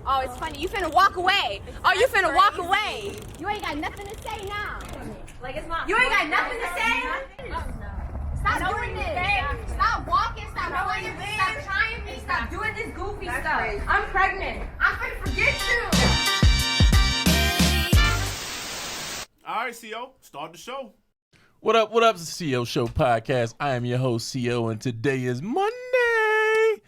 Oh, it's funny. You finna walk away. Oh, you finna walk away. You ain't got nothing to say now. Like it's not. You ain't got nothing to say? Stop doing this. Stop walking. Stop doing this. Stop trying me. Stop doing this goofy stuff. I'm pregnant. I'm finna forget you. All right, CO, start the show. What up, it's the CO Show Podcast. I am your host, CO, and today is Monday.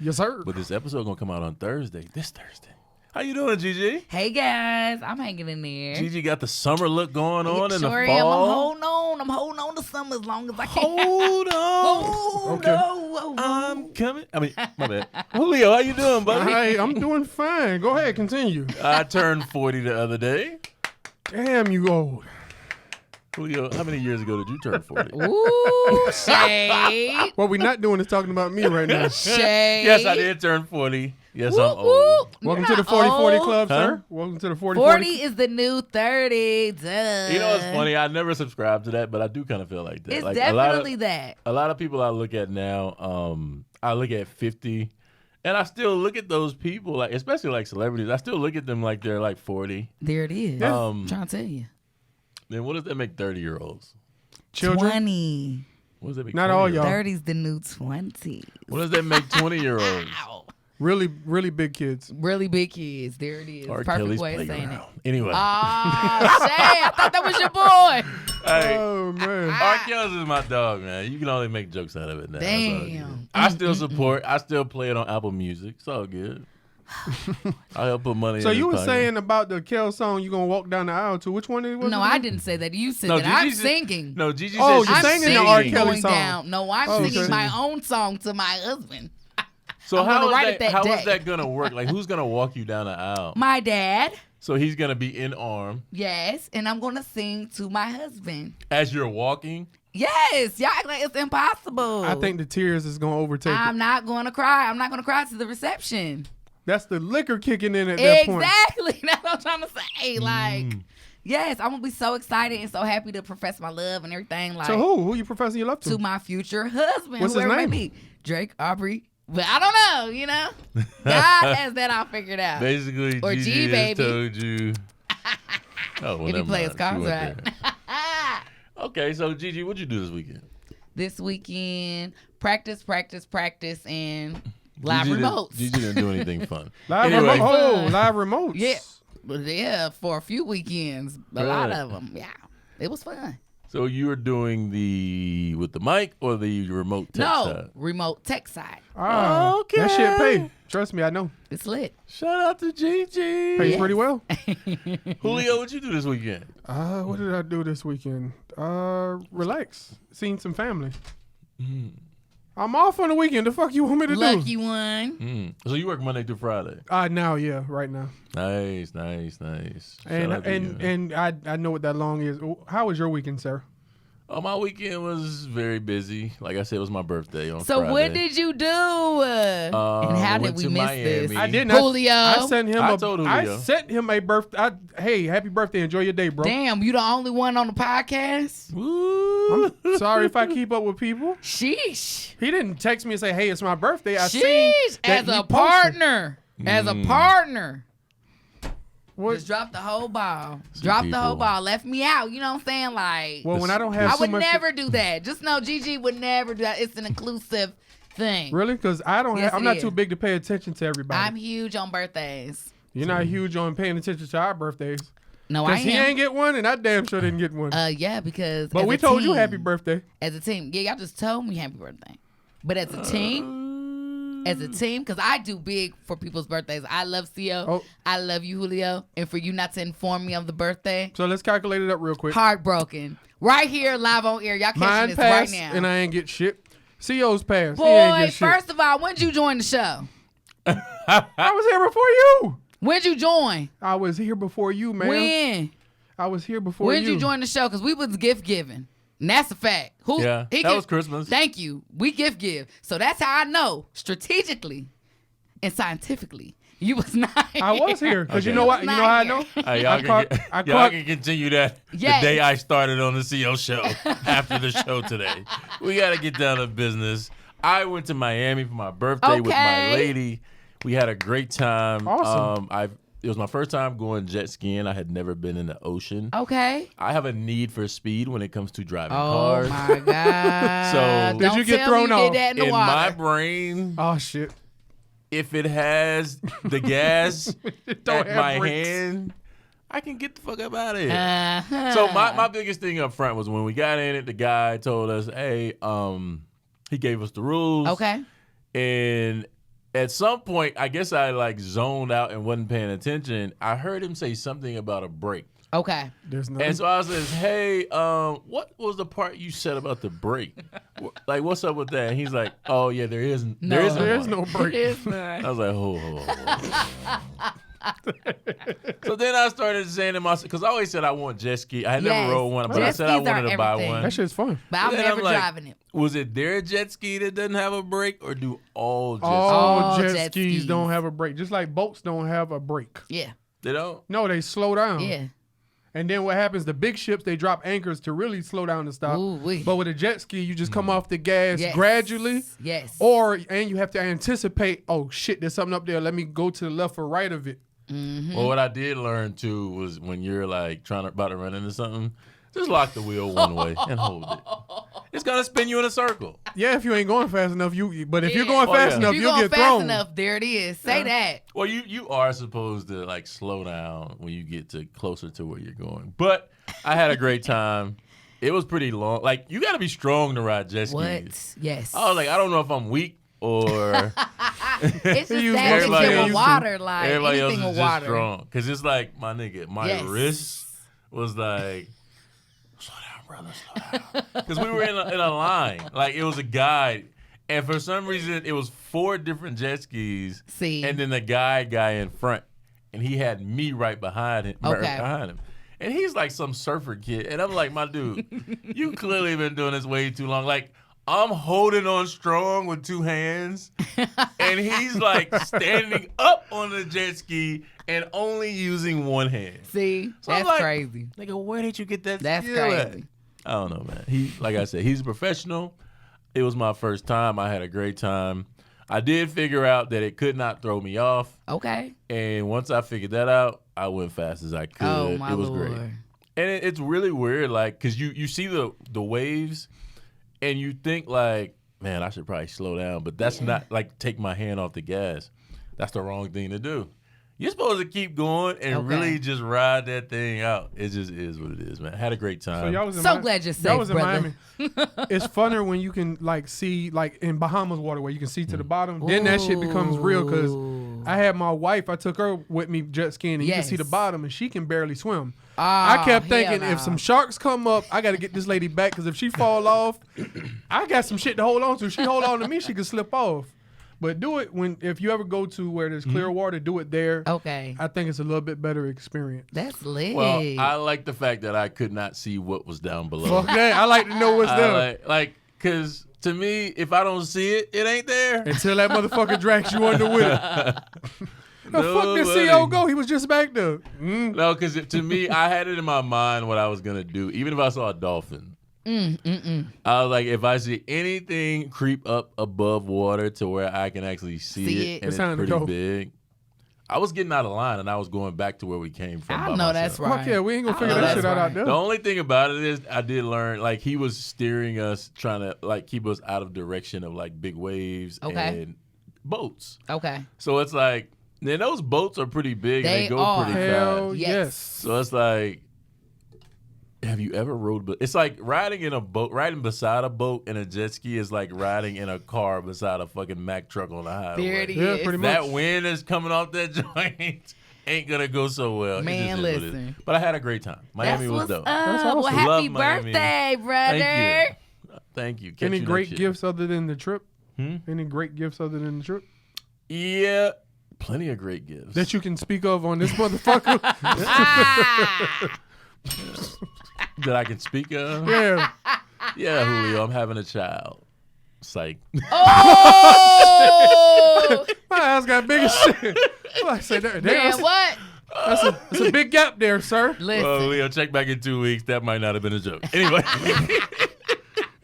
Yes, sir. But this episode gonna come out on Thursday, this Thursday. How you doing, Gigi? Hey guys, I'm hanging in there. Gigi got the summer look going on in the Sure fall. I'm holding on to summer as long as I can. Hold on. Okay. I'm coming. I mean, my bad. Julio, how you doing, buddy? Hey, I'm doing fine. Go ahead, continue. I turned 40 the other day. Damn, you old. Julio, how many years ago did you turn 40? Ooh, shade. What we not doing is talking about me right now. Shade. Yes, I did turn 40. Yes, I'm Whoop, old. whoop. Welcome You're to the not 40-40 old. club, Huh? sir. Welcome to the 40-40 40 is the new 30. Duh. You know what's funny? I never subscribed to that, but I do kind of feel like that. It's like definitely that. A lot of people I look at now, I look at 50, and I still look at those people, like especially like celebrities. I still look at them like they're like 40. There it is. I'm trying to tell you. Then what does that make 30-year-olds? Children. 20. What does that make? Not all 20-year-olds? y'all. 30's the new 20. What does that make 20-year-olds? Ow. Really, really big kids. Really big kids. There it is. R. Perfect Kelly's way of saying it. playground. Anyway, Oh, Shay, I thought that was your boy. hey, Oh, man. R. Kelly's is my dog, man. You can only make jokes out of it now. That's all Damn. good. I still support. I still play it on Apple Music. It's all good. I help put money. So in you his were pocket. saying about the Kel song you going to walk down the aisle to. Which one was it? No, I didn't say that. You said No, that. I'm Gigi said- singing. No, Gigi Oh, said you're she's I'm singing singing the R. Kelly going song. down. No, I'm Oh, singing okay. my own song to my husband. So I'm gonna write it that how day. is that gonna work? Like, who's gonna walk you down the aisle? My dad, So he's gonna be in arm yes, and I'm going to sing to my husband. as you're walking. Yes, y'all act like it's impossible. I think the tears is going to overtake I'm it. not going to cry. I'm not going to cry to the reception. That's the liquor kicking in at that point. Exactly. That's what I'm trying to say. Like, yes, I'm going to be so excited and so happy to profess my love and everything. Like, So who you professing your love to? to my future husband, What's his whoever it may name? be. Drake, Aubrey. But I don't know, you know? God has that all figured out. Basically, Or Gigi G, has baby. told you. Oh, well, If he never plays mind. She cards went right. there. Okay, so Gigi, what'd you do this weekend? This weekend, practice, and live Gigi remotes. Gigi didn't do anything fun. Live Anyway. remote. Oh, live remotes. Yeah. But yeah, for a few weekends, a lot Right. of them. Yeah, it was fun. So you were doing the with the mic or the remote tech No, side? remote tech side. Ah, Okay. That shit pay. Trust me, I know. It's lit. Shout out to Gigi. Pays pretty well. Julio, what'd you do this weekend? What did I do this weekend? Relax. Seen some family. I'm off on the weekend. The fuck you want me to Lucky do? one. So you work Monday through Friday. Now, yeah, right now. Nice. Shout out to you. And I know what that long is. How was your weekend, sir? Oh, my weekend was very busy. Like I said, it was my birthday on So Friday. what did you do? And how did went we to miss Miami. this? I didn't. Julio. I sent him. I told Julio. I sent him a birthday. Hey, happy birthday! Enjoy your day, bro. Damn, you the only one on the podcast? Woo. I'm sorry if I keep up with people. Sheesh. He didn't text me and say, "Hey, it's my birthday." I seen Sheesh. that As he a posted. partner. As a partner. What? Just dropped the whole ball. Some Dropped the whole people. ball. Left me out. You know what I'm saying? Like, Well, when I don't have I so would much, never do that. Just know Gigi would never do that. It's an inclusive thing. really, because I don't. Yes, I'm it not is. too big to pay attention to everybody. I'm huge on birthdays. You're not huge on paying attention to our birthdays. No, I Because he am. ain't get one, and I damn sure didn't get one. Yeah, because but as we a told you team- happy birthday. As a team. Yeah, y'all just told me happy birthday. But as a team, because I do big for people's birthdays. I love CO. Oh. I love you, Julio. And for you not to inform me of the birthday, So let's calculate it up real quick. heartbroken. Right here, live on air. Y'all catching Mine this passed, right now. and I ain't get shit. CO's passed. He ain't Boy, get shit. first of all, when did you join the show? I was here before you. When'd you join? I was here before you, man. When? I was here before When'd you. you join the show? Because we was gift giving. And that's a fact. Yeah, that was Christmas. Thank you. We gift give. So that's how I know strategically and scientifically you was not here. I was here because you Okay. know what? You Not know how I here. know? Hey, y'all, I caught- can, I y'all caught- can continue that Yes. the day I started on the CO show after the show today. We got to get down to business. I went to Miami for my birthday with my Okay. lady. We had a great time. Awesome. It was my first time going jet skiing. I had never been in the ocean. Okay. I have a need for speed when it comes to driving Oh cars. my God. So- Did you get thrown off? Did that in the In water. my brain, Oh shit. if it has the gas Don't at have my brakes. hand, I can get the fuck up out of here. Uh-huh. So my biggest thing up front was when we got in it, the guy told us, hey, he gave us the rules. Okay. And at some point, I guess I like zoned out and wasn't paying attention. I heard him say something about a brake. Okay. There's no. And so I says, hey, what was the part you said about the brake? Like, what's up with that? And he's like, oh, yeah, there isn't There's one. no break. It's not. I was like, hold. So then I started saying to myself, because I always said I want jet ski. I had Yes. never rode one, but I Jet said I skis are wanted to buy everything. one. That shit's fun. But I'm Then never I'm like, driving it. Was it their jet ski that doesn't have a brake, or do all jet skis? All jet jet skis skis. don't have a brake, just like boats don't have a brake. Yeah. They don't? No, they slow down. Yeah. And then what happens? The big ships they drop anchors to really slow down and stop. Ooh-wee. But with a jet ski, you just come off the gas Yes. gradually. Yes. And you have to anticipate. Oh shit, there's something up there. Let me go to the left or right of it. Well, what I did learn too was when you're like about to run into something, just lock the wheel one way and hold it. It's gonna spin you in a circle. Yeah, if you ain't going fast enough, but if you're Yeah. going Oh, fast yeah. enough, If you're you'll going get fast thrown. enough, there it is. Say that. Well, you are supposed to like slow down when you get to closer to where you're going. But I had a great time. It was pretty long. Like you got to be strong to ride jet skis. What? Yes. I was like, I don't know if I'm weak or It's just Use that everybody shit else with to- water, like everybody else anything is with just water. strong. Because it's like, my nigga, my Yes. wrist was like, slow down, brother, slow down. Because we were in a line. Like, it was a guide. And for some reason, it was 4 different jet skis. See. And then the guy in front. And he had me right behind him. Okay. Right behind him. And he's like some surfer kid. And I'm like, my dude, you clearly been doing this way too long. Like, I'm holding on strong with 2 hands. And he's like standing up on the jet ski and only using 1 hand. See, So I'm that's like, crazy. Nigga, where did you get that That's skill at? crazy. I don't know, man. He, like I said, he's a professional. It was my first time. I had a great time. I did figure out that it could not throw me off. Okay. And once I figured that out, I went fast as I could. Oh my it was Lord. great. And it's really weird, like, because you see the waves and you think, like, man, I should probably slow down. But that's not, like, take my hand off the gas. That's the wrong thing to do. You're supposed to keep going and Okay. really just ride that thing out. It just is what it is, man. Had a great time. So y'all was in So glad you're y'all safe, was in brother. Miami. It's funner when you can like see like in Bahamas water where you can see to the bottom. Then that shit becomes real because Ooh. I had my wife. I took her with me jet skiing and you can see the Yes. bottom and she can barely swim. Oh, I kept hell thinking no. if some sharks come up, I got to get this lady back because if she fall off, I got some shit to hold on to. She hold on to me, she could slip off. But do it if you ever go to where there's clear water, do it there. Okay. I think it's a little bit better experience. That's lit. Well, I like the fact that I could not see what was down below. Fuck that. I like to know what's there. Because to me, if I don't see it, it ain't there. Until that motherfucker drags you under with it. The fuck did Nobody. CO go? He was just back there. No, because to me, I had it in my mind what I was going to do, even if I saw a dolphin. I was like, if I see anything creep up above water to where I can actually see it, and It's it's time to pretty go. big. I was getting out of line, and I was going back to where we came from. I by know myself. that's right. Fuck yeah, we ain't gonna I figure know that that's shit out right. there. The only thing about it is I did learn, like, he was steering us, trying to, like, keep us out of direction of, like, big waves Okay. and boats. Okay. So it's like, then those boats are pretty big and They they go are. pretty Hell fast. Yes. yes. So it's like, have you ever rode? It's like riding in a boat, riding beside a boat in a jet ski is like riding in a car beside a fucking Mack truck on the highway. There it is. Yeah, pretty much. That wind is coming off that joint. Ain't gonna go so well. It Man, just is what it is. listen. But I had a great time. Miami That's was what's dope. up. awesome. Well, happy Love Miami. birthday, brother. Thank you. Thank you. Catch Any you great next year. gifts other than the trip? Any great gifts other than the trip Yeah, plenty of great gifts. that you can speak of on this motherfucker? Ah. that I can speak of. Yeah. Yeah, Julio, I'm having a child. Psych. Oh, My ass got big as shit. I said, man, that's what? a big gap there, sir. Listen, Well, Leo, check back in 2 weeks. That might not have been a joke. Anyway.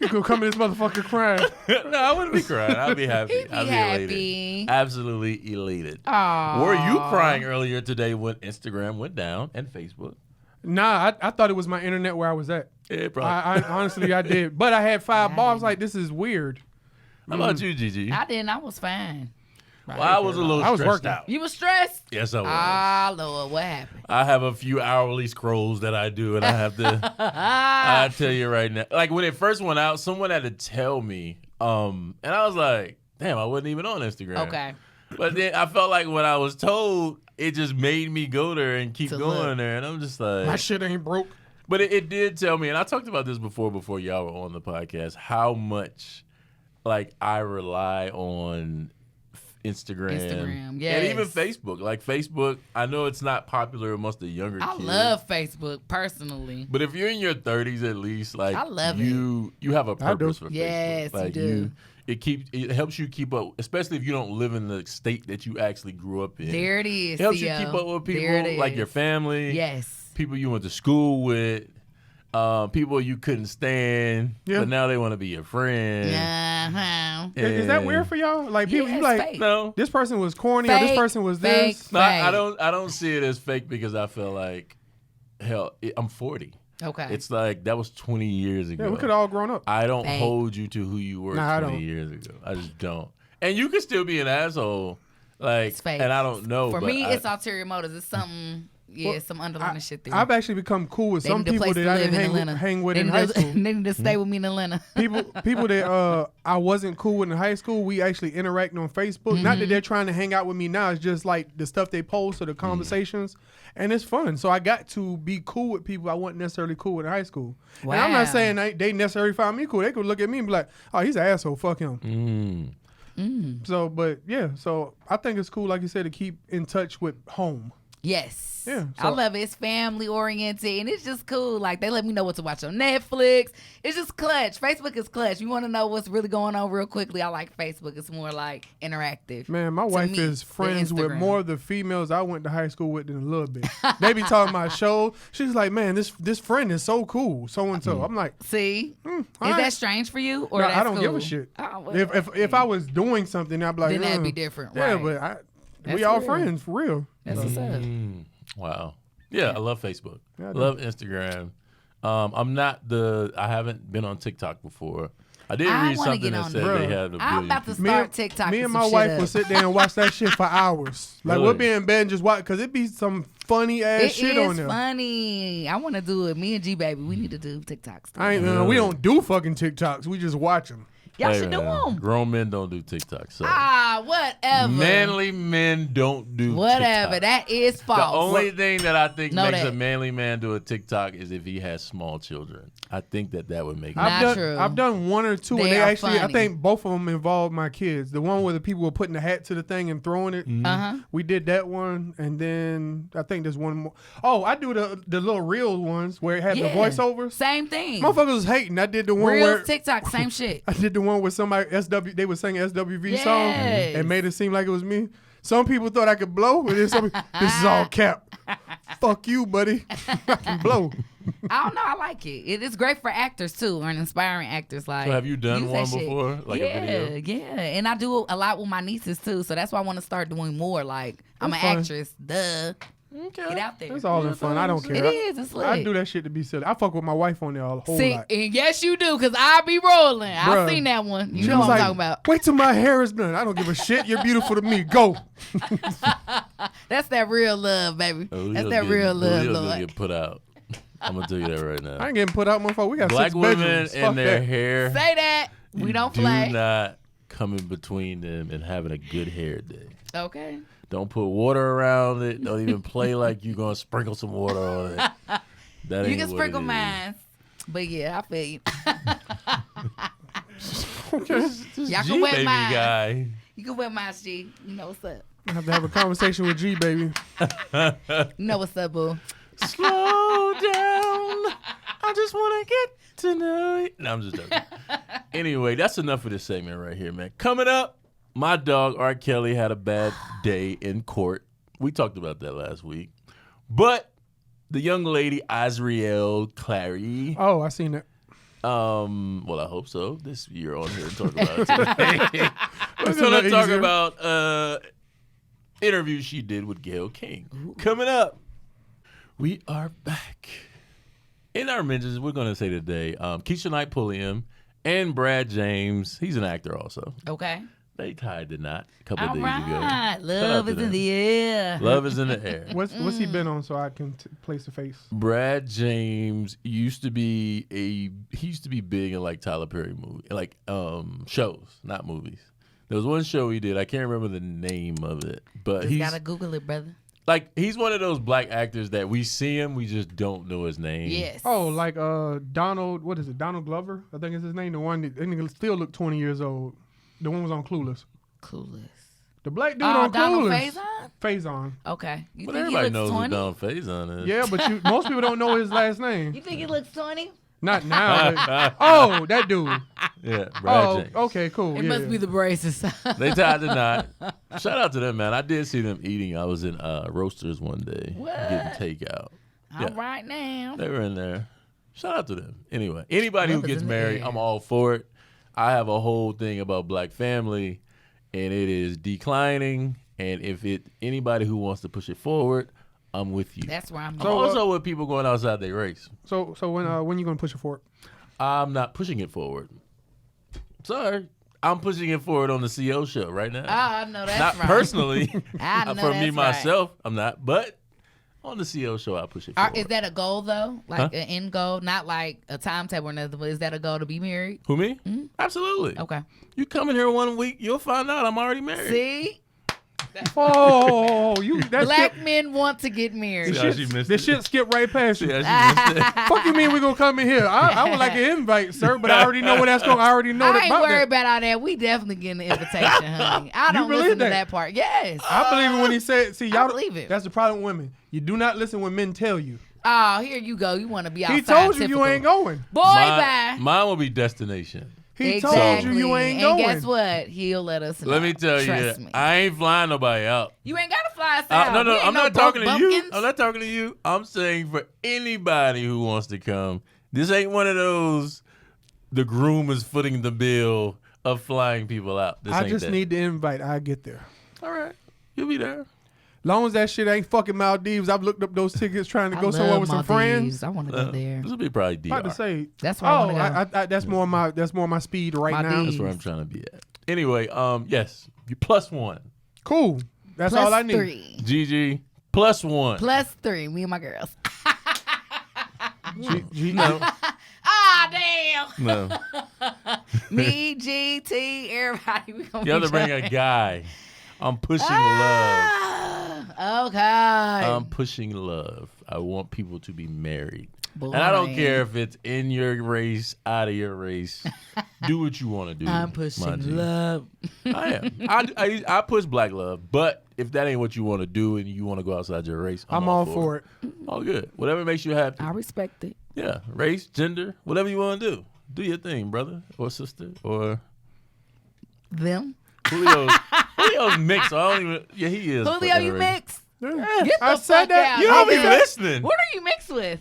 You could come in this motherfucker crying. No, I wouldn't be crying. I'd be happy. He'd be I'd be happy. elated. Absolutely elated. Aw. Were you crying earlier today when Instagram went down and Facebook? Nah, I thought it was my internet where I was at. Yeah, probably. I honestly, I did. But I had 5 bars. I was like, this is weird. How about you, Gigi? I didn't. I was fine. Well, I was a little I was stressed working. out. You was stressed? Yes, I was. Ah, Lord, what happened? I have a few hourly scrolls that I do, and I have to. I tell you right now, like when it first went out, someone had to tell me, and I was like, "Damn, I wasn't even on Instagram." Okay. But then I felt like when I was told, it just made me go there and keep To going look. there, and I'm just like, My shit ain't broke. But it did tell me, and I talked about this before y'all were on the podcast, how much like I rely on Instagram, yes. and even Facebook. Like Facebook, I know it's not popular amongst the younger I kids. love Facebook personally. But if you're in your 30s at least, like I love you have a I do. purpose for Facebook. Yes, you Like do. it helps you keep up, especially if you don't live in the state that you actually grew up in. There it is. It helps you Theo. keep up with There it people like is. your family, Yes. people you went to school with, people you couldn't stand, Yeah. but now they want to be your friend. Uh-huh. Is that weird for y'all? Like people, Yeah, you it's like fake. No, this person was corny or this Fake, person was fake. this. no, I Fake. don't see it as fake because I feel like hell, I'm 40. Okay. It's like that was 20 years ago. Yeah, we could all grown up. I don't Fake. hold you to who you were Nah, I 20 don't. years ago. I just don't. And you can still be an asshole. Like, It's fake. and I don't know. For but me, I- it's ulterior motives. It's something, Well, some underlying shit there. I've actually become cool with They some need a people place that to I live didn't in Atlanta. hang with They in need high to- school. They need to stay with me in Atlanta. People that I wasn't cool with in high school, we actually interact on Facebook. Not Mm-hmm. that they're trying to hang out with me now. It's just like the stuff they post or the conversations, and it's fun. So I got to be cool with people I wasn't necessarily cool with in high school. And I'm Wow. not saying they necessarily found me cool. They could look at me and be like, "Oh, he's an asshole. Fuck him." So, but yeah. So I think it's cool, like you said, to keep in touch with home. Yes. Yeah, I so- love it. It's family oriented and it's just cool. Like they let me know what to watch on Netflix. It's just clutch. Facebook is clutch. You want to know what's really going on real quickly. I like Facebook. It's more like interactive. Man, my To wife me, is friends with Instagram. more of the females I went to high school with than a little bit. They be talking about shows. She's like, man, this friend is so cool, so and so. I'm like, See? all Is right. that strange for you? Or No, that's I don't give a cool? shit. Oh, well, If I was doing something, I'd be like, Then that'd be "Mm." different, Yeah, right. but we That's all real. friends for real. That's what's up. Wow. Yeah, I love Facebook. Yeah, I do. Love Instagram. I haven't been on TikTok before. I did I read wanna something get that on said there. they had a I'm billion about to people. start TikTok. Me and my wife would sit there and watch that shit for hours. Like we'll Really? be in bed and just watch because it be some funny ass It shit is on there. funny. I want to do it. Me and G Baby, we need to do TikToks. I ain't, we don't do fucking TikToks. We just watch them. Y'all Hey, should do man, them. Grown men don't do TikTok. So Whatever. manly men don't do Whatever. TikTok. That is false. The only thing that I think Know makes that. a manly man do a TikTok is if he has small children. I think that would make Not him. true. I've done one or two, They and they are actually, funny. I think both of them involved my kids. The one where the people were putting the hat to the thing and throwing it. Uh-huh. We did that one, and then I think there's one more. Oh, I do the little real ones where it had the voiceovers. Same thing. Motherfuckers was hating. I did the one Real where TikTok, same shit. I did the one with somebody they were singing SWV song Yes. and made it seem like it was me. Some people thought I could blow, and then some this is all cap. Fuck you, buddy. I can blow. I don't know. I like it. It is great for actors too, or inspiring actors. Like, So have you done use that one shit. before, like a video? Yeah. And I do a lot with my nieces too, so that's why I want to start doing more. Like, I'm That's an fun. actress. Duh. Get out there. It's all in fun. I don't care. It is. It's lit. I do that shit to be silly. I fuck with my wife on there a whole See, lot. and yes, you do, because I be rolling. I've Bruh. seen that one. You She know was what I'm like, talking about. wait till my hair is done. I don't give a shit. You're beautiful to me. Go. That's that real love, baby. Julio's That's that getting- real love, Julio's gonna Lord. get put out. I'm gonna tell you that right I now. ain't getting put out, motherfucker. We got Black 6 women bedrooms. and Fuck their that. hair. Say that. We don't do play. not come in between them and having a good hair day. Okay. Don't put water around it. Don't even play like you're gonna sprinkle some water on it. That You ain't can what sprinkle it is. mine. But yeah, I feel you. This Y'all can G wet baby mine. guy. You can wear my G. You know what's up. I have to have a conversation with G, baby. You know what's up, boo. Slow down. I just want to get to know you. No, I'm just joking. Anyway, that's enough of this segment right here, man. Coming up, my dog R. Kelly had a bad day in court. We talked about that last week. But the young lady, Azriel Clary, Oh, I seen that. Well, I hope so. This year on here to talk about it today. We're going to talk about interview she did with Gayle King. Ooh. Coming up, we are back. In our mentions, we're going to say today, Keisha Knight Pulliam and Brad James. He's an actor also. Okay. They tied the knot a couple All of days right. ago. Love is in the air. Love is in the air. What's he been on so I can place the face? Brad James used to be big in like Tyler Perry movie, like shows, not movies. There was one show he did. I can't remember the name of it, but Just he's gotta Google it, brother. like he's one of those black actors that we see him, we just don't know his name. Yes. Oh, like Donald. What is it? Donald Glover, I think is his name. The one that nigga still look 20 years old. The one was on Clueless. Clueless. The black dude on Donald Clueless. Faison? Faison. Okay. You But think everybody he knows looks who 20? Don Faison is. Yeah, but most people don't know his last name. You think he looks 20? Not now. But, oh, that dude. Yeah, Brad James. Okay, cool. It yeah. must be the braces. They tied the knot. Shout out to them, man. I did see them eating. I was in Roasters one day What? getting takeout. All right now. They were in there. Shout out to them. Anyway, anybody Love who is gets in the married, air. I'm all for it. I have a whole thing about black family, and it is declining. And if anybody who wants to push it forward, I'm with you. That's where I'm I'm going. also with people going outside their race. So when you gonna push it forward? I'm not pushing it forward. Sorry. I'm pushing it forward on the CO show right now. I know that's Not right. personally. I know For me, that's right. myself, I'm not. But on the CO show, I push it forward. Is that a goal though? Like an end goal, not like a timetable or nothing. But is that a goal to be married? Who, me? Absolutely. Okay. You come in here 1 week, you'll find out I'm already married. See, Oh, you that black shit, men want to get married. See how she missed this it? shit skip right past you. Yeah, she missed it. Fuck you mean we gonna come in here? I would like an invite, sir, but I already know where that's going. I already know I that ain't about worried that. about all that. We definitely getting the invitation, honey. I don't believe listen that? to that part. Yes. I believe it when he said, "See, y'all." believe it. That's the problem with women. You do not listen when men tell you. Oh, here you go. You want to be outside. He told you typical. you ain't going. Boy, bye. Mine will be destination. He Exactly. told you ain't and going. guess what? He'll let us know. Let me tell Trust you, me. I ain't flying nobody out. You ain't gotta fly us out. No, We ain't I'm no not talking to broke you. bumpkins. I'm not talking to you. I'm saying for anybody who wants to come. This ain't one of those, the groom is footing the bill of flying people out. This I ain't just that. need the invite. I get there. All right. You'll be there. Long as that shit ain't fucking Maldives, I've looked up those tickets trying to I go somewhere love with some Maldives. friends. I want to go there. This will be probably DR. About to say, That's where I oh, wanna go. that's more my speed right now. Maldives. That's where I'm trying to be at. Anyway, yes, you +1. Cool. That's Plus all I need. 3. GG, +1. Plus 3. Me and my girls. No, Ah, damn. no. Me, GT, everybody. We gonna You have be to bring a guy. I'm pushing love. Ah, okay. I'm pushing love. I want people to be married. Boy. And I don't care if it's in your race, out of your race. Do what you want to do. I'm my G. pushing love. I am. I push black love, but if that ain't what you want to do and you want to go outside your race, I'm all for it. All good. Whatever makes you happy. I respect it. Yeah, race, gender, whatever you want to do. Do your thing, brother or sister or Them. Julio's mixed. So I don't even. Yeah, he is. Julio, you interracial. mixed? Yeah. Get the I said fuck that. out. You don't be nigga. listening. What are you mixed with?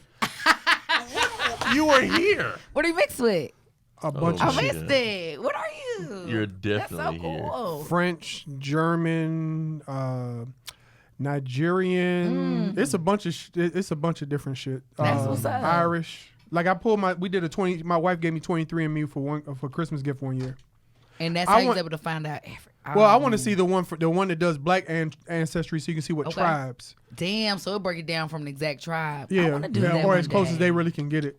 You were here. What are you mixed with? A bunch I of Oh, shit. missed it. What are you? You're That's so definitely here. cool. French, German, Nigerian. It's a bunch of it's a bunch of different shit. That's what's up. Irish. Like I pulled we did a 20. My wife gave me 23andMe for Christmas gift one year. And that's I how you want- was able to find out. Well, I want to see the one that does black ancestry, so you can see what Okay. tribes. Damn, so it break it down from the exact tribe. I Yeah, want to do that or one as close day. as they really can get it.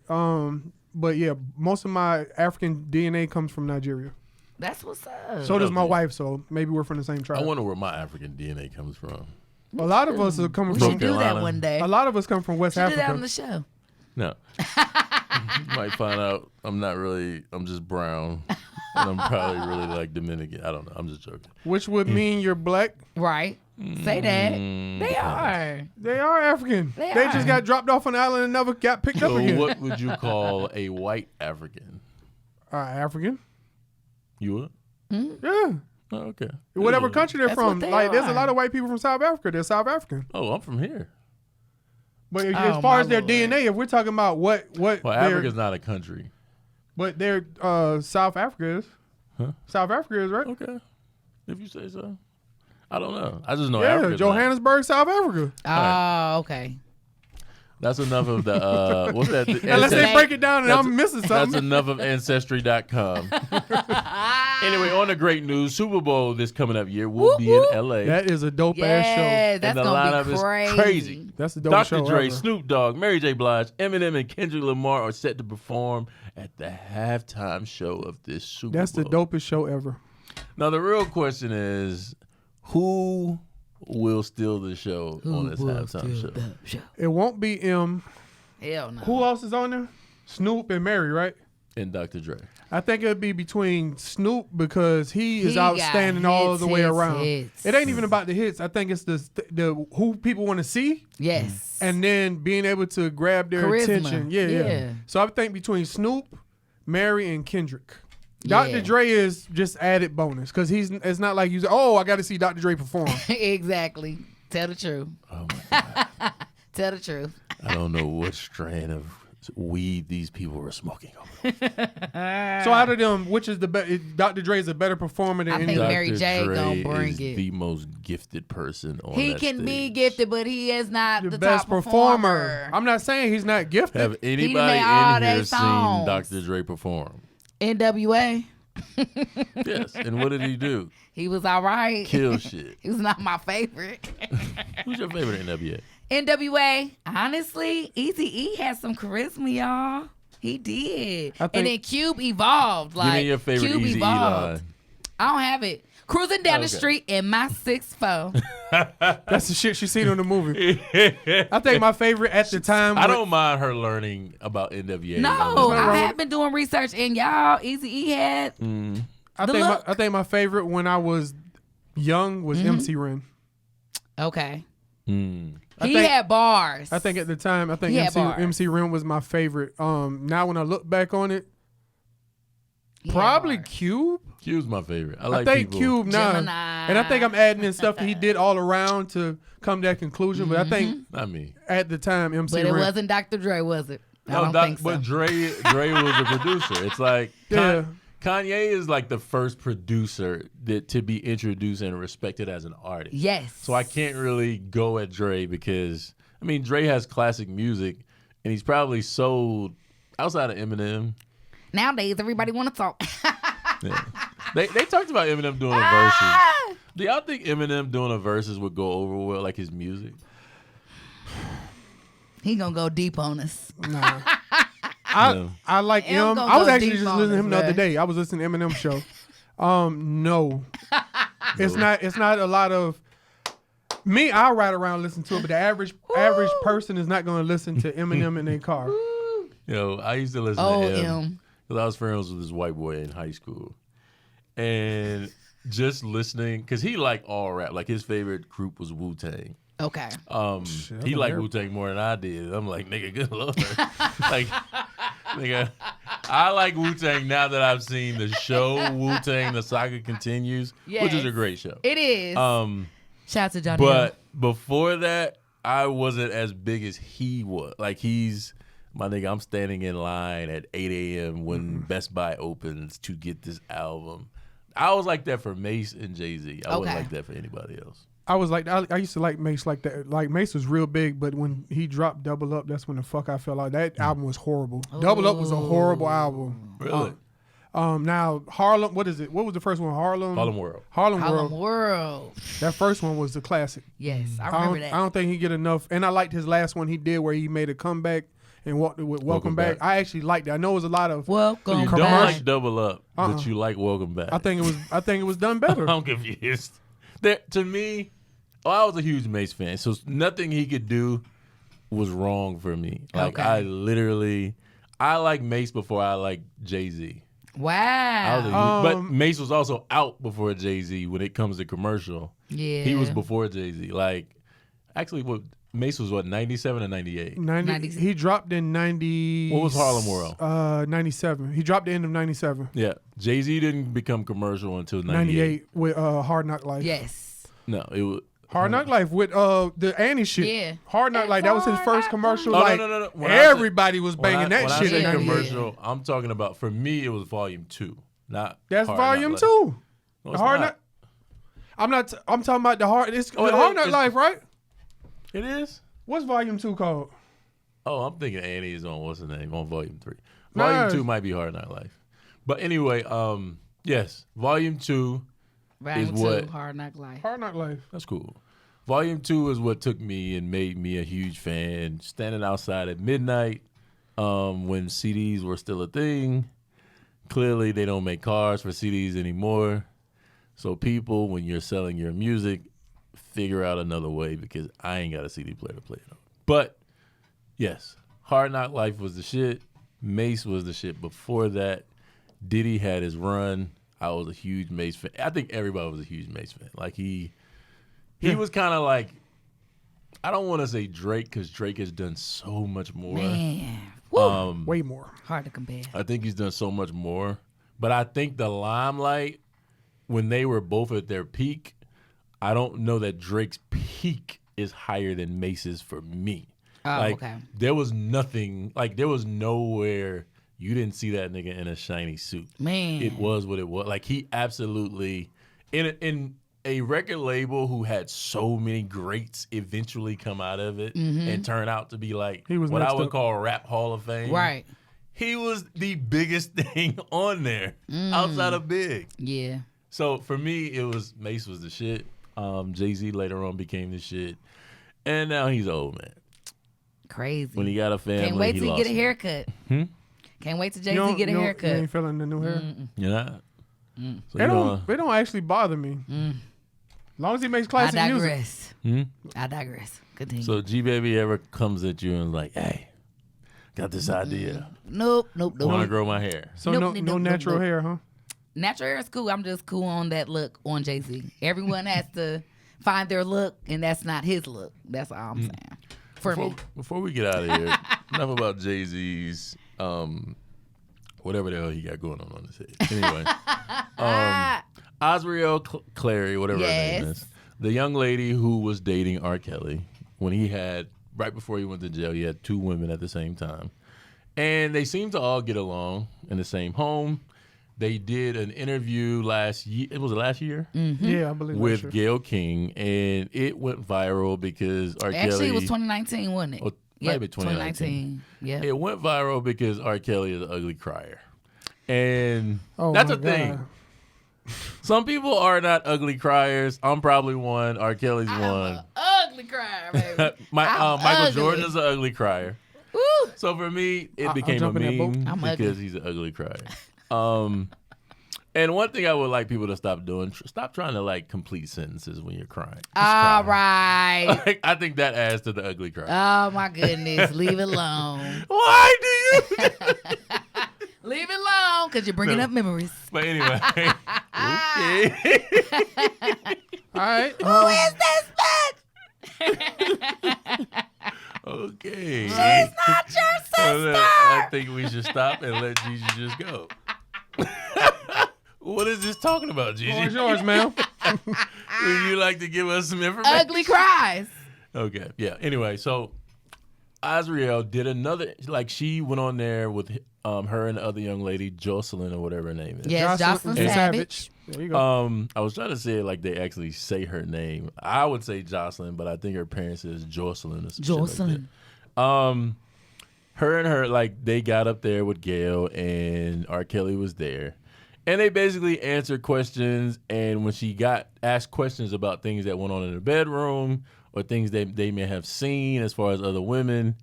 But yeah, most of my African DNA comes from Nigeria. That's what's up. So does my Okay. wife. So maybe we're from the same I tribe. wonder where my African DNA comes from. A lot of us are coming we from. should do that Carolina. one day. A lot of us come from West should do that on Africa. the show. No. You might find out I'm not really, I'm just brown. And I'm probably really like Dominican. I don't know. I'm just joking. Which would mean you're black. Right. Say that. Mm, They are. They are African. They They are. just got dropped off on the island and never got picked up So again. what would you call a white African? African. You would? Yeah. Oh, okay. Whatever country they're That's from. what they Like, there's a are. lot of white people from South Africa. They're South African. Oh, I'm from here. But as Oh, far my as their Lord. DNA, if we're talking about what Well, their- Africa's not a country. But they're South Africa is. Huh? South Africa is, right? Okay, if you say so. I don't know. I just know Yeah, Africa's Johannesburg, South Africa. Oh, okay. That's enough of the what's that? Unless they break it down and That's- I'm missing That's something. enough of Ancestry.com. Anyway, on the great news, Super Bowl this coming up year will be in LA. That is a dope ass Yeah, show. that's and the gonna be lineup crazy. is crazy. That's the dope Dr. show Dre, ever. Snoop Dogg, Mary J. Blige, Eminem, and Kendrick Lamar are set to perform at the halftime show of this Super That's Bowl. the dopest show ever. Now, the real question is, who will steal the show on this halftime show? It won't be M. Hell no. Who else is on there? Snoop and Mary, right? And Dr. Dre. I think it'd be between Snoop because he is He got outstanding all hits, the way hits, around. hits. It ain't even about the hits. I think it's the who people want to see Yes. and then being able to grab their Charisma. attention. Yeah. Yeah. So I think between Snoop, Mary, and Kendrick. Dr. Yeah. Dre is just added bonus because it's not like you say, oh, I got to see Dr. Dre perform. Exactly. Tell the truth. Oh, my God. Tell the truth. I don't know what strand of weed these people are smoking over. So out of them, which is the best? Dr. Dre is a better performer than I any think other. Mary J Dre gonna bring is it. the most gifted person on He that can be stage. gifted, but he is not the, best top performer. I'm not saying he's not gifted. Have anybody made all in they here songs. seen Dr. Dre perform? NWA, Yes. And what did he do? he was all right. Kill shit. He was not my favorite. Who's your favorite NWA? NWA, honestly, Eazy-E had some charisma, y'all. He did. I think- And then Cube evolved. Like, Give me your favorite Cube Eazy-E evolved. line. I don't have it. Cruising down the Okay. street in my 6'4". That's the shit she seen on the movie. I think my favorite at the time. I don't mind her learning about NWA. No, I have been doing research, and y'all, Eazy-E had I the think look. I think my favorite when I was young was MC Ren. okay. Mm. He think- had bars. I think at the time, I think He had bars. MC Ren was my favorite. Now when I look back on it, He had probably bars. Cube. Cube's my favorite. I I like think people. Cube now, Gemini. and I think I'm adding in stuff that he did all around to come to that conclusion. But I think Not me. at the time, MC But it Ren. wasn't Dr. Dre, was it? I No, don't think so. but Dre was the producer. It's like Yeah. Kanye is like the first producer to be introduced and respected as an artist. Yes. So I can't really go at Dre because I mean Dre has classic music and he's probably sold outside of Eminem. Nowadays, everybody want to talk. Yeah. They talked about Eminem doing a verses. Do y'all think Eminem doing a verses would go over well, like his music? He gonna go deep on us. Nah. No. I like M him. gonna I was go actually deep just on listening to us, him the other bruh. day. I was listening to Eminem show. No. It's not a lot of me. I'll ride around and listen to it, but the average person is not going to listen to Eminem in their car. You know, I used to listen Oh, to him M. because I was friends with this white boy in high school, and just listening because he liked all rap. Like his favorite group was Wu-Tang. Okay. He liked Wu-Tang more than I did. I'm like, nigga, good lord. Like, nigga, I like Wu-Tang now that I've seen the show Wu-Tang, The Saga Continues, which is a Yes. great show. It is. Shout out to Johnny. But before that, I wasn't as big as he was. Like he's my nigga. I'm standing in line at 8 a.m. when Best Buy opens to get this album. I was like that for Mace and Jay-Z. I wasn't Okay. like that for anybody else. I was like, I used to like Mace like that. Like Mace was real big, but when he dropped Double Up, that's when the fuck I felt like that album was horrible. Double Up was a horrible album. Really? Now Harlem, what is it? What was the first one? Harlem World. Harlem Harlem World. World. That first one was the classic. Yes, I I remember don't, that. I don't think he get enough. And I liked his last one he did where he made a comeback and walked with Welcome Back. Back. I actually liked it. I know it was a lot of. Welcome You back. don't like Double Up, Uh-uh. but you like Welcome Back. I think it was done better. I'm confused. To me, I was a huge Mace fan, so nothing he could do was wrong for me. Like Okay. I like Mace before I like Jay-Z. I was a Wow. huge- but Mace was also out before Jay-Z when it comes to commercial. Yeah. He was before Jay-Z. Like, actually, Mace was 97 or 98? 90, he dropped in 90. What was Harlem World? 97. He dropped the end of 97. Yeah. Jay-Z didn't become commercial until 98. 98 with Hard Knock Life. Yes. No, it was Hard Knock Life with the Annie shit. Yeah. Hard Knock Life. That was his first commercial. Oh, like no. When everybody was banging that when shit. I in say 98. commercial, I'm talking about, for me, it was volume 2. Not That's Hard volume Knock 2. Life. No, it's Hard not. Knock. I'm talking about the Hard. It's Oh, it Hard is. Knock It's- Life, right? It is? What's volume 2 called? Oh, I'm thinking Annie is on, what's the name, on volume 3. No. Volume 2 might be Hard Knock Life. But anyway, yes, volume 2, Round Is what- 2, Hard Knock Life. Hard Knock Life. that's cool. Volume 2 is what took me and made me a huge fan. Standing outside at midnight when CDs were still a thing. Clearly, they don't make cars for CDs anymore. So people, when you're selling your music, figure out another way because I ain't got a CD player to play it on. But, yes, Hard Knock Life was the shit. Mace was the shit before that. Diddy had his run. I was a huge Mace fan. I think everybody was a huge Mace fan. Like, he was kind of like, I don't want to say Drake because Drake has done so much more. Man. Woo. Way more. Hard to compare. I think he's done so much more. But I think the limelight, when they were both at their peak, I don't know that Drake's peak is higher than Mace's for me. Oh, like, okay. there was nothing, like, there was nowhere you didn't see that nigga in a shiny suit. Man. It was what it was. Like, he absolutely, in a record label who had so many greats eventually come out of it and turn out to be like He was what I next would up. call Rap Hall of Fame. Right. He was the biggest thing on there outside of Big. Yeah. So for me, it was Mace was the shit. Jay-Z later on became the shit. And now he's old, man. Crazy. When he got a family, Can't wait he till you lost get a it. haircut. Can't wait till You Jay-Z don't- get a you don't- haircut. You ain't feeling the new hair. You're not? So It you don't. It don't actually bother me. As long as he makes I classic music. digress. I digress. Continue. So G-Baby ever comes at you and like, hey, got this idea. nope. Want to grow my hair. So Nope, no, nope, no nope, natural nope. hair, huh? Natural hair is cool. I'm just cool on that look on Jay-Z. Everyone has to find their look, and that's not his look. That's all I'm saying. For me. Before we get out of here, enough about Jay-Z's, whatever the hell he got going on his head. Anyway, Osriel Clary, whatever her name Yes. is, the young lady who was dating R. Kelly when he had, right before he went to jail, he had 2 women at the same time. And they seemed to all get along in the same home. They did an interview last year. It was last year? Yeah, I believe With that's Gayle King, and it went viral because R. Actually, Kelly. it was 2019, wasn't it? Oh, maybe 2019. Yeah. It went viral because R. Kelly is an ugly crier. And Oh, that's my a thing. God. Some people are not ugly criers. I'm probably one. R. Kelly's one. Ugly crier, baby. I'm Michael ugly. Jordan is an ugly crier. Woo. So for me, it I'll became a jump in that boat. meme I'm because ugly. he's an ugly crier. And one thing I would like people to stop doing, stop trying to like complete sentences when you're crying. Just All cry. right. Like, I think that adds to the ugly cry. Oh, my goodness. Leave it alone. Why do you? Leave it alone because you're bringing up memories. But anyway, okay. All right. Who is this Okay. She's not your sister. I think we should stop and let Gigi just go. What is this talking about, Gigi? Floor is yours, ma'am. Would you like to give us some information? Ugly cries. Okay. Yeah. Anyway, so Azriel did another, like she went on there with her and the other young lady, Jocelyn or whatever her name is. Yes, Jocelyn Jocelyn Savage. There you go. I was trying to say it like they actually say her name. I would say Jocelyn, but I think her parents says Jocelyn or some shit like Jocelyn. that. Her and her, like, they got up there with Gayle and R. Kelly was there. And they basically answered questions, and when she got asked questions about things that went on in the bedroom or things that they may have seen as far as other women,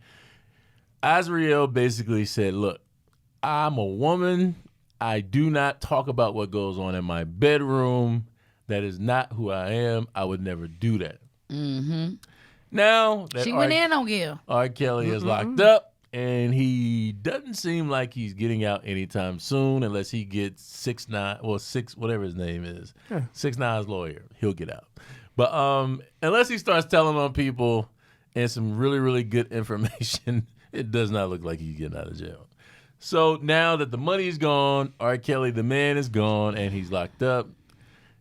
Azriel basically said, look, I'm a woman. I do not talk about what goes on in my bedroom. That is not who I am. I would never do that. Mm-hmm. Now that She went in on Gil. R. Kelly is locked up, and he doesn't seem like he's getting out anytime soon unless he gets 6ix9ine or 6 whatever his name is. 6ix9ine's lawyer. He'll get out. But unless he starts telling on people and some really, really good information, it does not look like he's getting out of jail. So now that the money's gone, R. Kelly, the man, is gone, and he's locked up,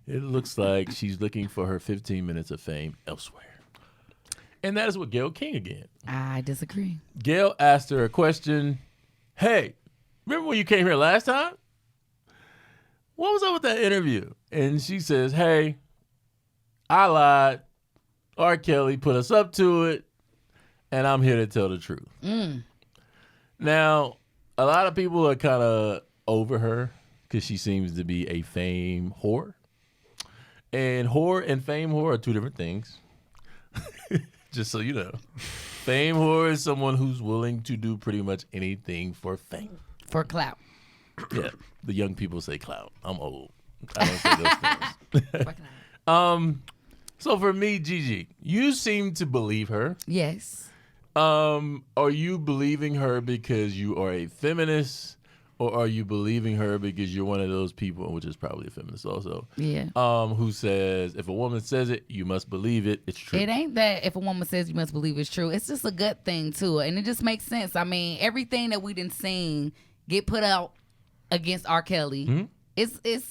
It looks like she's looking for her 15 minutes of fame elsewhere. And that is what Gayle King again. I disagree. Gayle asked her a question. Hey, remember when you came here last time? What was up with that interview? And she says, hey, I lied. R. Kelly put us up to it, and I'm here to tell the truth. Now, a lot of people are kind of over her because she seems to be a fame whore. And whore and fame whore are two different things. Just so you know. Fame whore is someone who's willing to do pretty much anything for fame. For clout. Yeah, the young people say clout. I'm old. I don't say those things. For clout. So for me, Gigi, you seem to believe her. Yes. Are you believing her because you are a feminist, or are you believing her because you're one of those people, which is probably a feminist also, Yeah. who says if a woman says it, you must believe it. It's true. It ain't that if a woman says you must believe it's true. It's just a gut thing to it. And it just makes sense. I mean, everything that we done seen get put out against R. Kelly, it's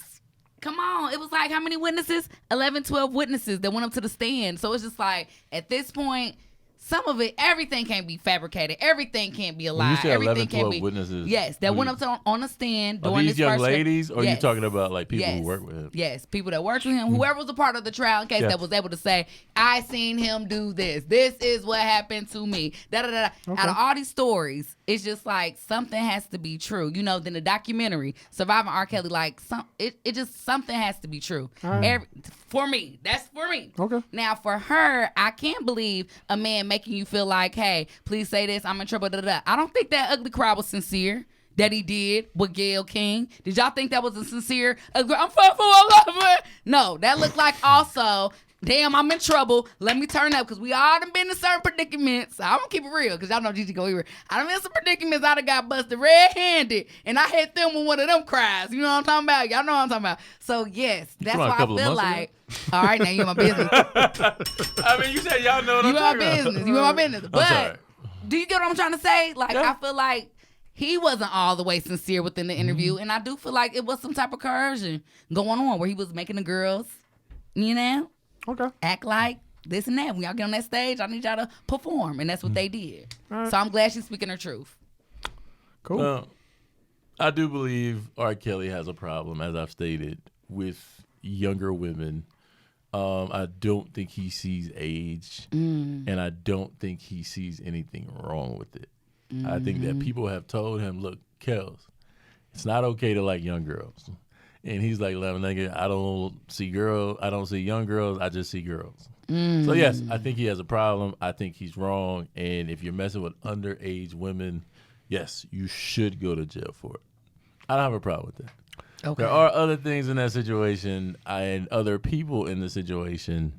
come on. It was like how many witnesses? 11, 12 witnesses that went up to the stand. So it's just like at this point, some of it, everything can't be fabricated. Everything can't be a lie. When you say Everything 11, can't 12 be witnesses, Yes, that went up to, on the stand are during these this young first ladies, or are you Yes. talking about like people Yes. who work with him? Yes, people that worked with him, whoever was a part of the trial, in case Yeah. that was able to say, I seen him do this. This is what happened to me. Da da da. Okay. Out of all these stories, it's just like something has to be true. You know, then the documentary, Surviving R. Kelly, like it just something has to be true. All right. For me. That's for me. Okay. Now for her, I can't believe a man making you feel like, hey, please say this, I'm in trouble. Da, da, da. I don't think that ugly cry was sincere that he did with Gayle King. Did y'all think that was a sincere? I'm No, that looked like also, damn, I'm in trouble. Let me turn up because we all done been in certain predicaments. I'm gonna keep it real because y'all know Gigi go here. I done been in some predicaments. I done got busted red-handed and I hit them with one of them cries. You know what I'm talking about? Y'all know what I'm talking about. So yes, that's talking why a couple I of feel months ago? like. All right, now you in my business. I mean, you said y'all know what You I'm in my talking business. about. You in my business. sorry. But do you get what I'm trying to say? Like, Yeah. I feel like he wasn't all the way sincere within the interview. And I do feel like it was some type of coercion going on where he was making the girls, you know, Okay. act like this and that. When y'all get on that stage, I need y'all to perform. And that's what they did. All right. So I'm glad she's speaking her truth. Cool. I do believe R. Kelly has a problem, as I've stated, with younger women. I don't think he sees age, and I don't think he sees anything wrong with it. I think that people have told him, look, Kels, it's not okay to like young girls. And he's like, nigga, I don't see young girls, I just see girls. So yes, I think he has a problem. I think he's wrong. And if you're messing with underage women, yes, you should go to jail for it. I don't have a problem with that. Okay. There are other things in that situation and other people in the situation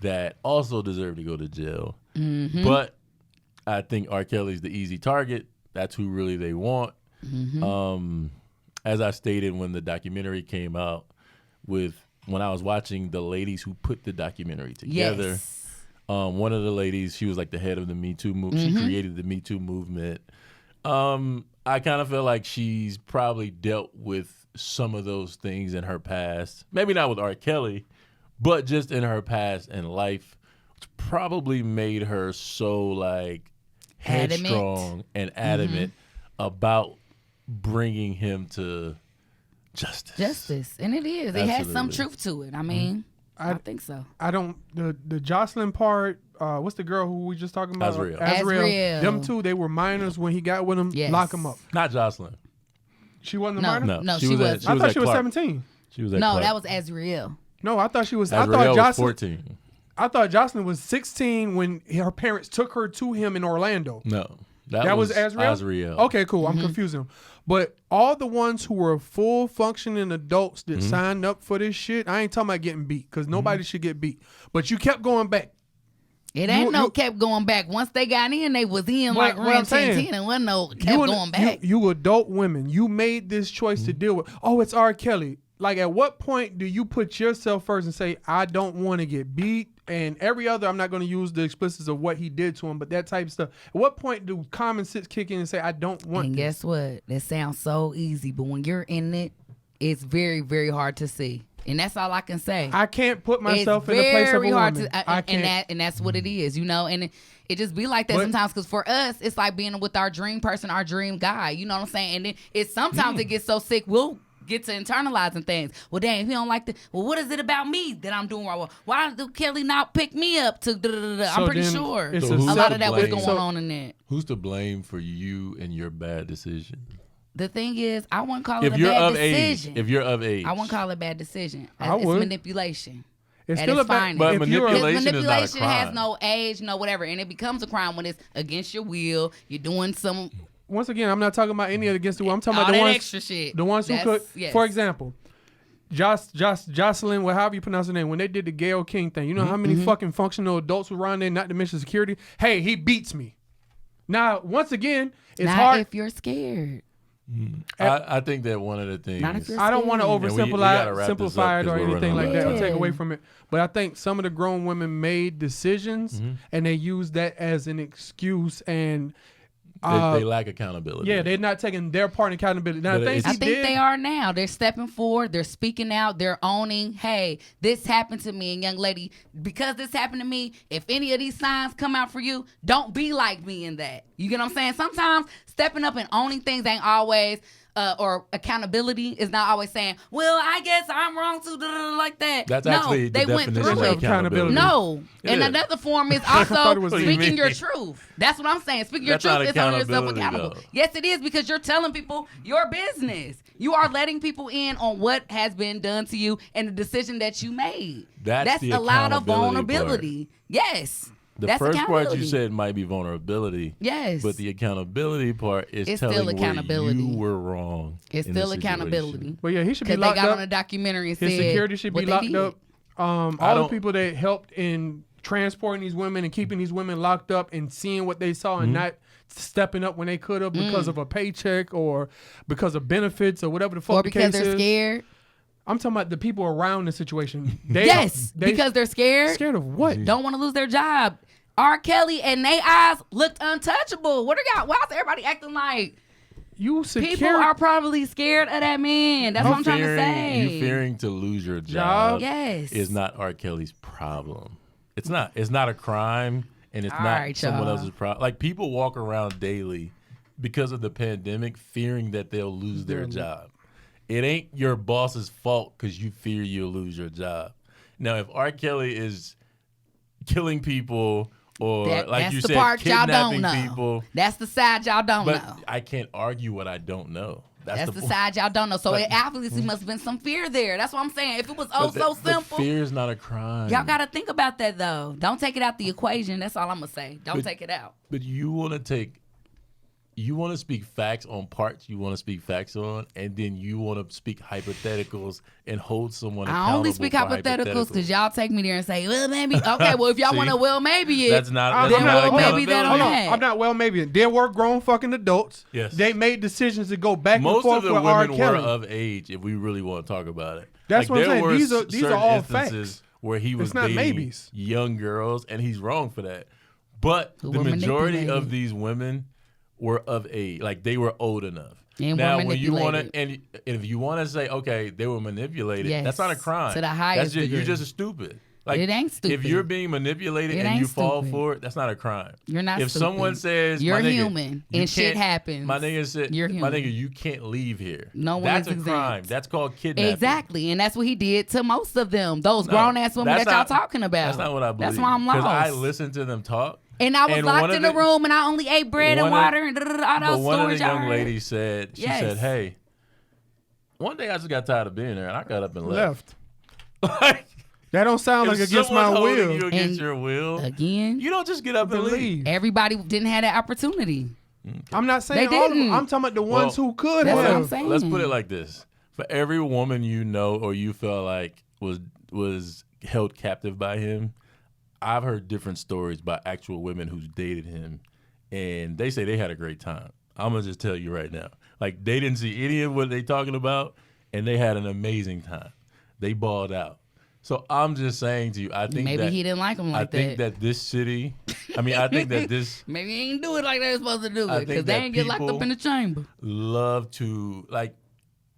that also deserve to go to jail. But I think R. Kelly's the easy target. That's who really they want. As I stated when the documentary came out, when I was watching the ladies who put the documentary together, Yes. one of the ladies, she was like the head of the Me Too movement. She created the Me Too movement. I kind of feel like she's probably dealt with some of those things in her past. Maybe not with R. Kelly, but just in her past and life, which probably made her so like Adamant. headstrong and adamant about bringing him to justice. Justice. And it is. It has some Absolutely. truth to it. I mean, I think so. I don't the Jocelyn part. What's the girl who we just talking about? Azriel. Azriel. Them two, they were minors when he got with them. Yes. Lock them up. Not Jocelyn. She wasn't a No. minor. No, she was wasn't. at I thought she was Clark. 17. She was at No, Clark. that was Azriel. No, I thought she was. I Azriel thought was Jocelyn. 14. I thought Jocelyn was 16 when her parents took her to him in Orlando. No. That was Azriel? Azriel. Okay, cool. I'm confusing them. But all the ones who were full functioning adults that signed up for this shit, I ain't talking about getting beat because nobody should get beat. But you kept going back. It ain't You- kept going back. Once they got in, they was in like What I'm Ren saying, 10 and wasn't no kept going back. You adult women, you made this choice to deal with. Oh, it's R. Kelly. Like, at what point do you put yourself first and say, I don't want to get beat? And every other, I'm not going to use the explicits of what he did to him, but that type of stuff. At what point do common sense kick in and say, I don't want And this? guess what? That sounds so easy, but when you're in it, it's very, very hard to see. And that's all I can say. I can't put It's myself in the place of a very hard woman. to, I can't. and that's what it is, you know. And it just be like that But- sometimes because for us, it's like being with our dream person, our dream guy. You know what I'm saying? And then it sometimes it gets so sick. We'll get to internalizing things. Well, dang, if he don't like the, well, what is it about me that I'm doing wrong? Well, why do Kelly not pick me up to? I'm pretty then sure it's So a who's lot to of that was blame? going on in that. Who's to blame for you and your bad decision? The thing is, I wouldn't call it If a you're bad of age, decision. if you're of age, I wouldn't call it a bad decision. I It's would. manipulation. It's at still its a bad. finest. But if you're a- manipulation is not a Manipulation has crime. no age, no whatever, and it becomes a crime when it's against your will. You're doing some Once again, I'm not talking about any of the against the wall. I'm talking all about the that ones, extra shit. the ones who That's- could. yes. For example, Jocelyn, however you pronounce her name, when they did the Gayle King thing, you know how many fucking functional adults were around there, not to mention security. Hey, he beats me. Now, once again, it's not hard. if you're scared. I think that one of the things. Not if you're I don't want to scared. And we gotta wrap this up simplify it 'cause or we're anything running like that or out. take away Yeah. from it. But I think some of the grown women made decisions and they use that as an excuse and they lack accountability. yeah, they're not taking their part in accountability. Now, But things I he think did, they are now. They're stepping forward. They're speaking out. They're owning, hey, this happened to me. And young lady, because this happened to me, if any of these signs come out for you, don't be like me in that. You get what I'm saying? Sometimes stepping up and owning things ain't always, or accountability is not always saying, well, I guess I'm wrong too, like that. That's no, actually the they went definition through of it. accountability. No. It And is. another form is thought also it was What do you speaking your mean? truth. That's what I'm saying. Speaking your That's not truth is holding yourself accountability, accountable. though. Yes, it is, because you're telling people your business. You are letting people in on what has been done to you and the decision that you made. That's the a lot of accountability vulnerability. Yes. The That's first part accountability. you said might be vulnerability. Yes. But the accountability part is It's telling still where accountability. you were wrong. It's in still the situation. accountability. But yeah, he should be Because they locked got up. on a documentary and His said security should be what they locked did. up. All the don't- people that helped in transporting these women and keeping these women locked up and seeing what they saw and not stepping up when they could have because of a paycheck or because of benefits or whatever the fuck Or the because case they're is. scared. I'm talking about the people around the situation. They, Yes, they because they're scared. scared of what? Don't want to lose their job. R. Kelly and they eyes looked untouchable. What are y'all? Why is everybody acting like You secure people are probably scared of that man? That's what I'm trying to say. You fearing to lose your job Yes. is not R. Kelly's problem. It's not. It's not a crime, and it's All not right, someone y'all. else's problem. Like, people walk around daily because of the pandemic fearing that they'll lose their job. It ain't your boss's fault because you fear you'll lose your job. Now, if R. Kelly is killing people or, like that's you the said, part y'all kidnapping don't know. people, That's the side y'all don't but know. I can't argue what I don't know. That's the point. side y'all don't know. So But- it obviously must have been some fear there. That's what I'm saying. If it was But so but simple, fear is not a crime. y'all got to think about that though. Don't take it out the equation. That's all I'm gonna say. Don't But- take it out. But you want to speak facts on parts you want to speak facts on, and then you want to speak hypotheticals and hold someone accountable. I only speak for hypotheticals because y'all take me there and say, well, maybe. Okay, well, if y'all See? want to, well, maybe it. That's not. I'm That's not- not well, maybe that accountability. don't Hold on, that. I'm not well. Maybe there were grown fucking adults. Yes. They made decisions to go back Most and forth of the with R. women were Kelly. of age, if we really want to talk about it. That's what I'm there saying. were These are certain all instances facts. where he was It's not dating maybes. young girls, and he's wrong for that. But Who the were majority of manipulated. these women were of age, like they were old enough. And now, were when you want to, manipulated. and if you want to say, okay, they were manipulated, Yes, that's not a crime. to the highest That's just, you're degree. just stupid. Like, It ain't If stupid. you're being manipulated It and ain't you fall stupid. for it, that's not a crime. You're not If stupid. someone says, You're my nigga, human, you and shit can't- happens. My nigga said, You're my human. nigga, you can't leave here. No one That's is a crime. exempt. That's called kidnapping. Exactly, and that's what he did to most of them. Those No, grown ass women that's that y'all not- talking about. That's not what I believe. That's why I'm lost. Because I listened to them talk. And I was and locked one of in the room, and I only ate bread and one of- water and all But those one of stories the y'all young heard. ladies said, she Yes. said, hey, one day I just got tired of being there, and I got up and left. Left. Like, That don't sound like if against my someone's holding will. you against And your will, Again, you don't just get up and leave. everybody didn't have that opportunity. I'm not saying They all of them. didn't. I'm talking about the ones Well, who could That's what I'm have. saying. Let's put it like this: for every woman you know or you felt like was held captive by him, I've heard different stories by actual women who's dated him, and they say they had a great time. I'm gonna just tell you right now, like they didn't see any of what they talking about, and they had an amazing time. They balled out. So I'm just saying to you, I think Maybe that he didn't like them like I think that this city, I think that this Maybe he ain't do it like they was supposed to do I it think because they that ain't get locked up people- in the chamber. love to like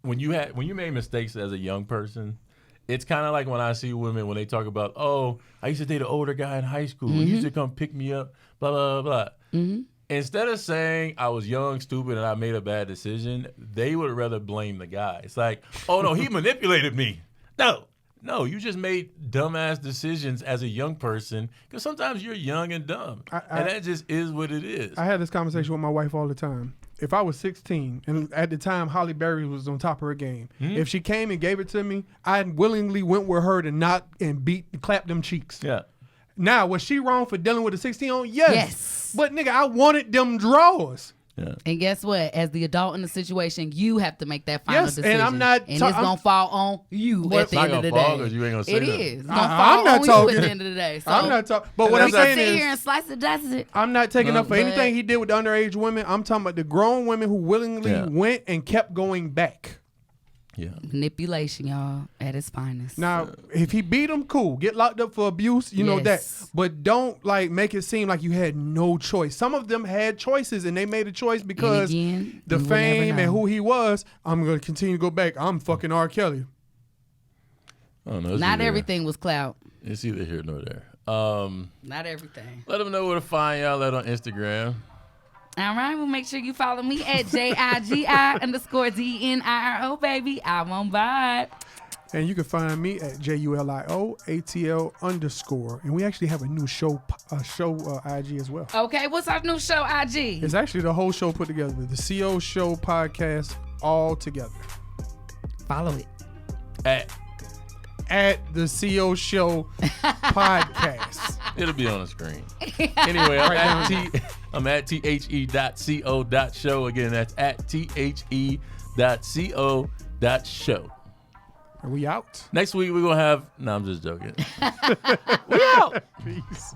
when you made mistakes as a young person, it's kind of like when I see women when they talk about, oh, I used to date an older guy in high school. He used to come pick me up, blah, blah, blah. Instead of saying I was young, stupid, and I made a bad decision, they would rather blame the guy. It's like, oh, no, he manipulated me. No, you just made dumbass decisions as a young person because sometimes you're young and dumb. And that just is what it is. I had this conversation with my wife all the time. If I was 16, and at the time Holly Berry was on top of her game, if she came and gave it to me, I willingly went with her to knock and clap them cheeks. Yeah. Now, was she wrong for dealing with a 16-year-old? Yes. But nigga, I wanted them drawers. Yeah. And guess what? As the adult in the situation, you have to make that final decision. And I'm not. And it's gonna fall on you at the end of the day. You ain't gonna say It nothing. is. It's gonna fall on you at the end of the day. So I'm not talking. But what I'm sit saying here is, and slice and dice it. I'm not taking up for But- anything he did with the underage women. I'm talking about the grown women who willingly went and kept going back. Yeah. Manipulation, y'all, at its finest. Now, if he beat him, cool. Get locked up for abuse, you know that. Yes. But don't like make it seem like you had no choice. Some of them had choices, and they made a choice because again, the we will never fame and know. who he was. I'm gonna continue to go back. I'm fucking R. Kelly. I don't know. It's Not either- everything was clout. It's either here nor there. Not everything. Let them know where to find y'all at on Instagram. All right, well, make sure you follow me at JIGI_DNIRO, baby. I won't vibe. And you can find me at JULIOATL_. And we actually have a new show IG as well. Okay, what's our new show, IG? It's actually the whole show put together. The CO Show podcast all together. Follow it. At the CO Show podcast. It'll be on the screen. Anyway, I'm at the.co.show. Again, that's at the.co.show. And we out. Next week, we're going to have... No, I'm just joking. We out. Peace.